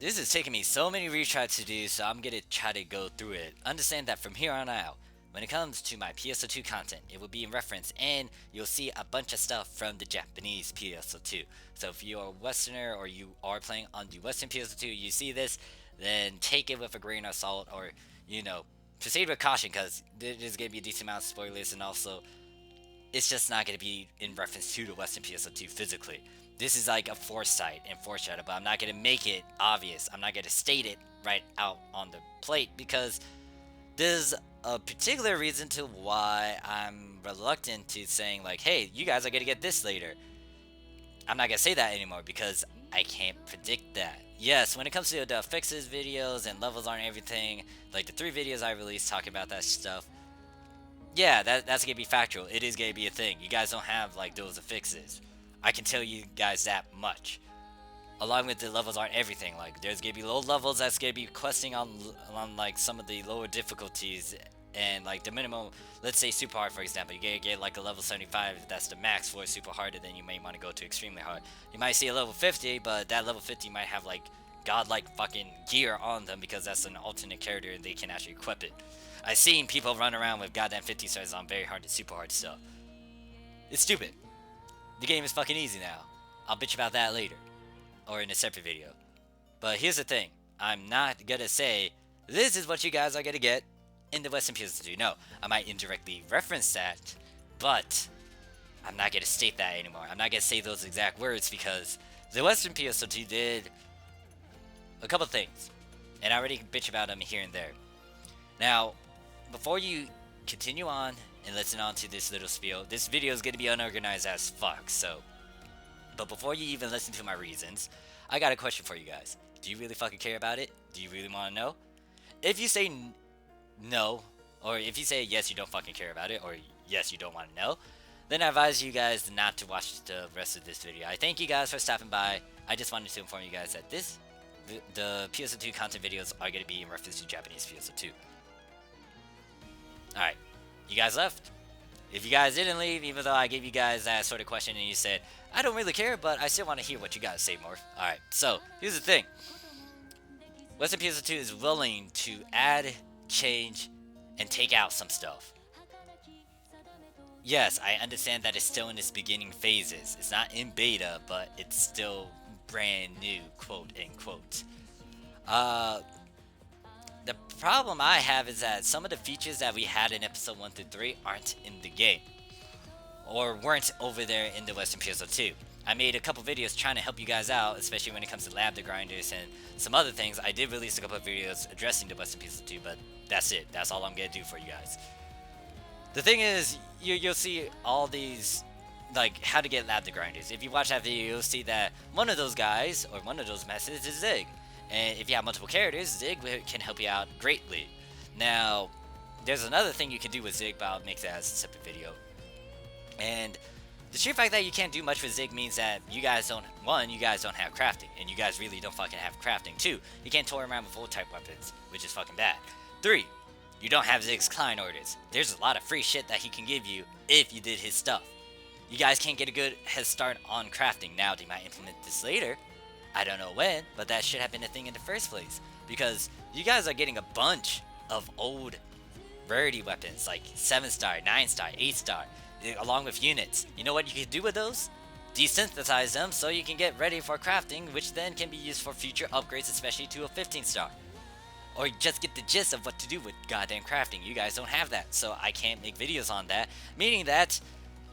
This is taking me so many retries to do, so I'm gonna try to go through it. Understand that from here on out, when it comes to my PSO2 content, it will be in reference, and you'll see a bunch of stuff from the Japanese PSO2. So if you're a Westerner or you are playing on the Western PSO2, you see this, then take it with a grain of salt, or proceed with caution, because there's gonna be a decent amount of spoilers, and also it's just not going to be in reference to the Western PSO2 physically. This is like a foresight and foreshadow, but I'm not going to make it obvious. I'm not going to state it right out on the plate because there's a particular reason to why I'm reluctant to saying like, hey, you guys are going to get this later. I'm not going to say that anymore because I can't predict that. Yes, when it comes to the fixes videos and levels aren't everything, like the 3 videos I released talking about that stuff, yeah, that's gonna be factual. It is gonna be a thing. You guys don't have like those affixes. I can tell you guys that much. Along with the levels aren't everything. Like there's gonna be low levels that's gonna be questing on like some of the lower difficulties, and like the minimum. Let's say super hard, for example. You gotta get like a level 75. That's the max for super hard, and then you may want to go to extremely hard. You might see a level 50, but that level 50 might have like godlike fucking gear on them because that's an alternate character and they can actually equip it. I've seen people run around with goddamn 50 stars on very hard and super hard stuff. It's stupid. The game is fucking easy now. I'll bitch about that later. Or in a separate video. But here's the thing. I'm not gonna say, this is what you guys are gonna get in the Western PSO2. No, I might indirectly reference that, but I'm not gonna state that anymore. I'm not gonna say those exact words because the Western PSO2 did a couple things. And I already bitch about them here and there. Now, before you continue on and listen on to this little spiel, this video is going to be unorganized as fuck, so. But before you even listen to my reasons, I got a question for you guys. Do you really fucking care about it? Do you really want to know? If you say no, or if you say yes, you don't fucking care about it, or yes, you don't want to know, then I advise you guys not to watch the rest of this video. I thank you guys for stopping by. I just wanted to inform you guys that the PSO2 content videos are going to be in reference to Japanese PSO2. Alright, you guys left. If you guys didn't leave, even though I gave you guys that sort of question and you said, I don't really care, but I still want to hear what you guys say more. Alright, so, here's the thing. Western PSO2 is willing to add, change, and take out some stuff. Yes, I understand that it's still in its beginning phases. It's not in beta, but it's still brand new, quote unquote. The problem I have is that some of the features that we had in episode 1 through 3 aren't in the game. Or weren't over there in the Western PSO2. I made a couple videos trying to help you guys out, especially when it comes to lambda grinders and some other things. I did release a couple of videos addressing the Western PSO2, but that's it. That's all I'm gonna do for you guys. The thing is, you'll see all these, like, how to get lambda grinders. If you watch that video, you'll see that one of those guys, or one of those methods is Zig. And if you have multiple characters, Zig can help you out greatly. Now, there's another thing you can do with Zig, but I'll make that as a separate video. And the sheer fact that you can't do much with Zig means that you guys don't, 1, you guys don't have crafting, and you guys really don't fucking have crafting. 2, you can't toy around with old type weapons, which is fucking bad. 3, you don't have Zig's client orders. There's a lot of free shit that he can give you if you did his stuff. You guys can't get a good head start on crafting. Now, they might implement this later. I don't know when, but that should have been a thing in the first place. Because you guys are getting a bunch of old rarity weapons, like 7-star, 9-star, 8-star, along with units. You know what you can do with those? Desynthesize them so you can get ready for crafting, which then can be used for future upgrades, especially to a 15-star. Or just get the gist of what to do with goddamn crafting. You guys don't have that, so I can't make videos on that. Meaning that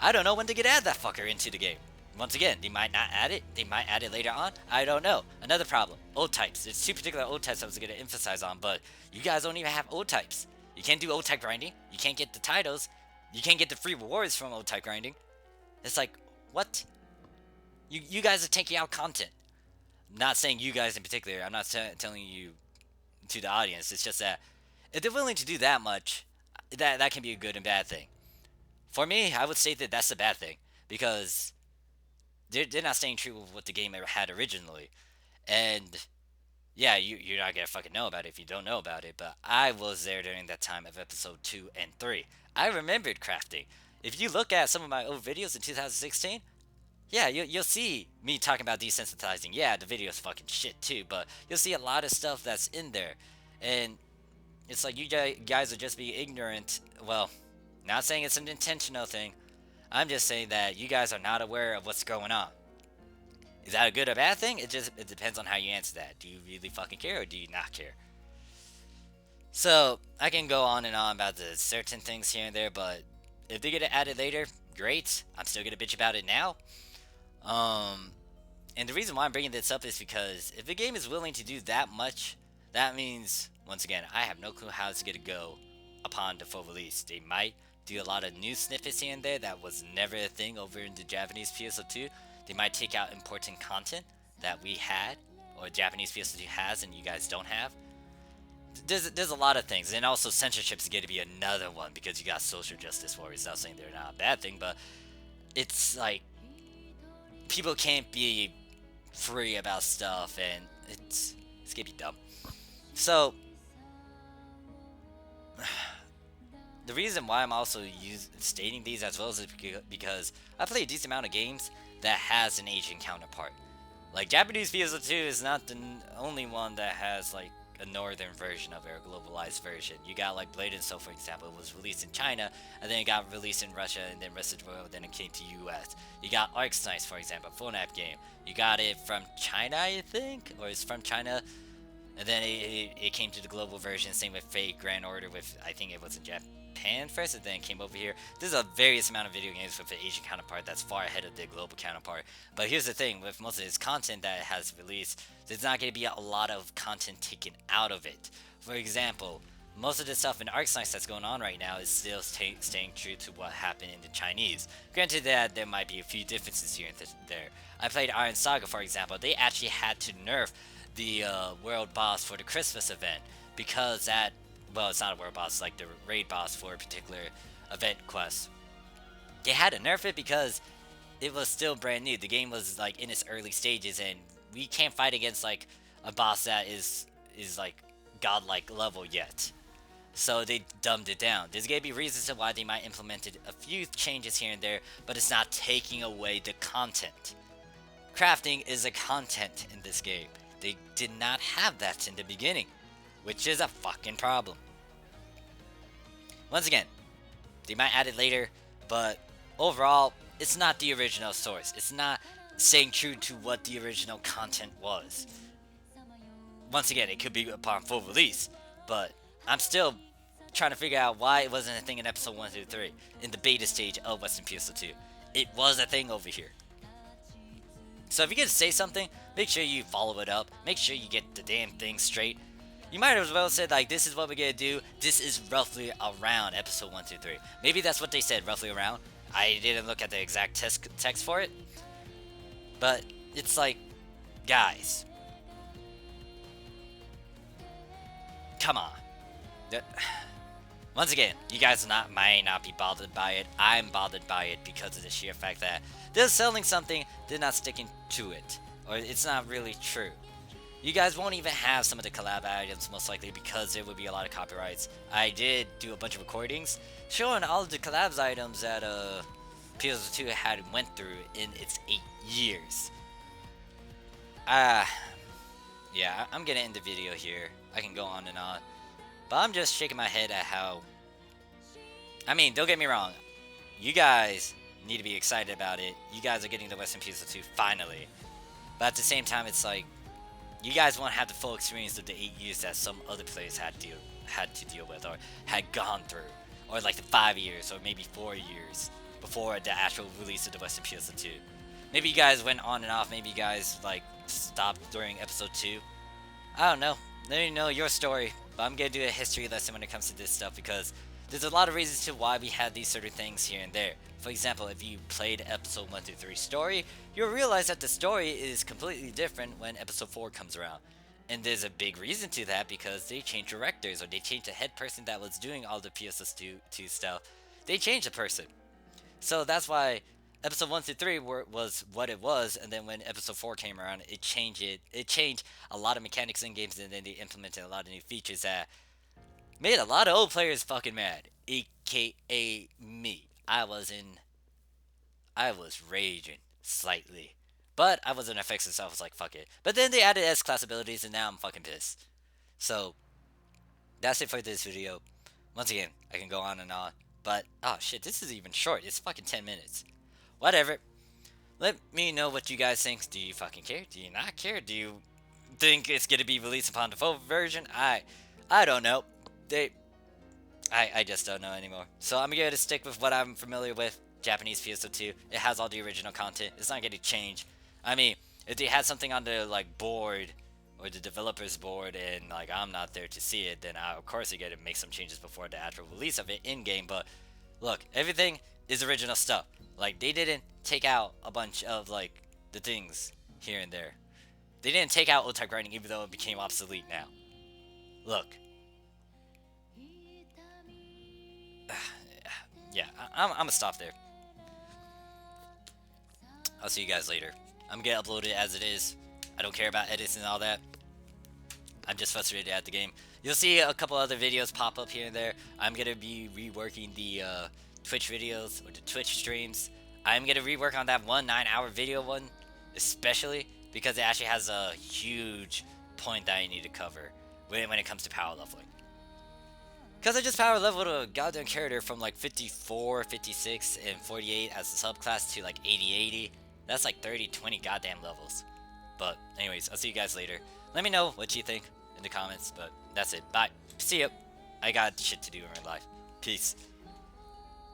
I don't know when to add that fucker into the game. Once again, they might not add it. They might add it later on. I don't know. Another problem. Old types. There's 2 particular old types I was going to emphasize on, but you guys don't even have old types. You can't do old type grinding. You can't get the titles. You can't get the free rewards from old type grinding. It's like, what? You guys are taking out content. I'm not saying you guys in particular. I'm not telling you to the audience. It's just that if they're willing to do that much, that can be a good and bad thing. For me, I would say that that's a bad thing. Because they're not staying true with what the game had originally. And yeah, you're not gonna fucking know about it if you don't know about it, but I was there during that time of episode 2 and 3. I remembered crafting. If you look at some of my old videos in 2016, Yeah, you'll see me talking about desensitizing. Yeah, the video's fucking shit too, but you'll see a lot of stuff that's in there. And it's like you guys are just being ignorant. Well, not saying it's an intentional thing. I'm just saying that you guys are not aware of what's going on. Is that a good or bad thing? It depends on how you answer that. Do you really fucking care or do you not care? So I can go on and on about the certain things here and there, but if they get it added later, great. I'm still gonna bitch about it now. Um, and the reason why I'm bringing this up is because if the game is willing to do that much, that means once again I have no clue how it's gonna go upon the full release. They might do a lot of new snippets here and there that was never a thing over in the Japanese PSO2. They might take out important content that we had or Japanese PSO2 has and you guys don't have. There's a lot of things, and also censorship is going to be another one because you got social justice warriors. Not saying they're not a bad thing, but it's like people can't be free about stuff, and it's gonna be dumb. So the reason why I'm also stating these as well is because I play a decent amount of games that has an Asian counterpart. Like Japanese PSO2 is not the only one that has like a northern version of it, or a globalized version. You got like Blade and Soul, for example. It was released in China, and then it got released in Russia, and then rest of the world, then it came to US. You got Arc Snice, for example, phone app game. You got it from China, I think, or it's from China, and then it came to the global version. Same with Fate Grand Order, with I think it was in Japan first, and then it came over here. There's a various amount of video games with an Asian counterpart that's far ahead of the global counterpart. But here's the thing: with most of this content that it has released, there's not going to be a lot of content taken out of it. For example, most of the stuff in Arc Science that's going on right now is still staying true to what happened in the Chinese. Granted that there might be a few differences here and there. I played Iron Saga, for example. They actually had to nerf the world boss for the Christmas event because that, well, it's not a world boss, it's like the raid boss for a particular event quest. They had to nerf it because it was still brand new. The game was like in its early stages, and we can't fight against like a boss that is like godlike level yet. So they dumbed it down. There's gonna be reasons to why they might implemented a few changes here and there, but it's not taking away the content. Crafting is a content in this game. They did not have that in the beginning, which is a fucking problem. Once again, they might add it later, but overall, it's not the original source. It's not staying true to what the original content was. Once again, it could be upon full release, but I'm still trying to figure out why it wasn't a thing in episode 1 through 3 in the beta stage of Western PSO2. It was a thing over here. So if you're gonna say something, make sure you follow it up. Make sure you get the damn thing straight. You might as well say like, this is what we're gonna do. This is roughly around episode 1 through 3. Maybe that's what they said, roughly around. I didn't look at the exact text for it. But it's like, guys, come on. Once again, you guys might not be bothered by it. I'm bothered by it because of the sheer fact that they're selling something, they're not sticking to it. Or it's not really true. You guys won't even have some of the collab items most likely because there would be a lot of copyrights. I did do a bunch of recordings showing all of the collabs items that PSO2 had went through in its 8 years. Yeah, I'm gonna end the video here. I can go on and on. But I'm just shaking my head at how... I mean, don't get me wrong. You guys need to be excited about it. You guys are getting the Western PSO2 finally. But at the same time, it's like... You guys won't have the full experience of the 8 years that some other players had to deal with or had gone through. Or like the 5 years or maybe 4 years before the actual release of the Western PSO2. Maybe you guys went on and off. Maybe you guys like stopped during episode 2. I don't know. Let me know your story. But I'm going to do a history lesson when it comes to this stuff because there's a lot of reasons to why we had these certain things here and there. For example, if you played episode 1 through 3 story, you'll realize that the story is completely different when episode 4 comes around. And there's a big reason to that because they changed directors or they changed the head person that was doing all the PSO2 stuff. They changed the person. So that's why episode 1 through 3 was what it was, and then when episode 4 came around, it changed it. It changed a lot of mechanics in games, and then they implemented a lot of new features that made a lot of old players fucking mad, aka me. I was raging. slightly. But I wasn't affected, so I was like, fuck it. But then they added S-class abilities, and now I'm fucking pissed. So, that's it for this video. Once again, I can go on and on. But, oh shit, this is even short. It's fucking 10 minutes. Whatever. Let me know what you guys think. Do you fucking care? Do you not care? Do you think it's gonna be released upon the full version? I don't know. I just don't know anymore. So I'm going to stick with what I'm familiar with. Japanese PSO2. It has all the original content. It's not going to change. I mean, if they had something on the like board or the developer's board and like I'm not there to see it, then of course they got to make some changes before the actual release of it in game. But look, everything is original stuff. Like they didn't take out a bunch of like the things here and there. They didn't take out old-type grinding even though it became obsolete now. Look. Yeah, I'm gonna stop there. I'll see you guys later. I'm gonna upload it as it is. I don't care about edits and all that. I'm just frustrated at the game. You'll see a couple other videos pop up here and there. I'm gonna be reworking the Twitch videos or the Twitch streams. I'm gonna rework on that one 9-hour video one, especially because it actually has a huge point that I need to cover when it comes to power leveling. Because I just power leveled a goddamn character from like 54, 56, and 48 as a subclass to like 80, 80. That's like 30, 20 goddamn levels. But anyways, I'll see you guys later. Let me know what you think in the comments, but that's it. Bye. See ya. I got shit to do in my life. Peace.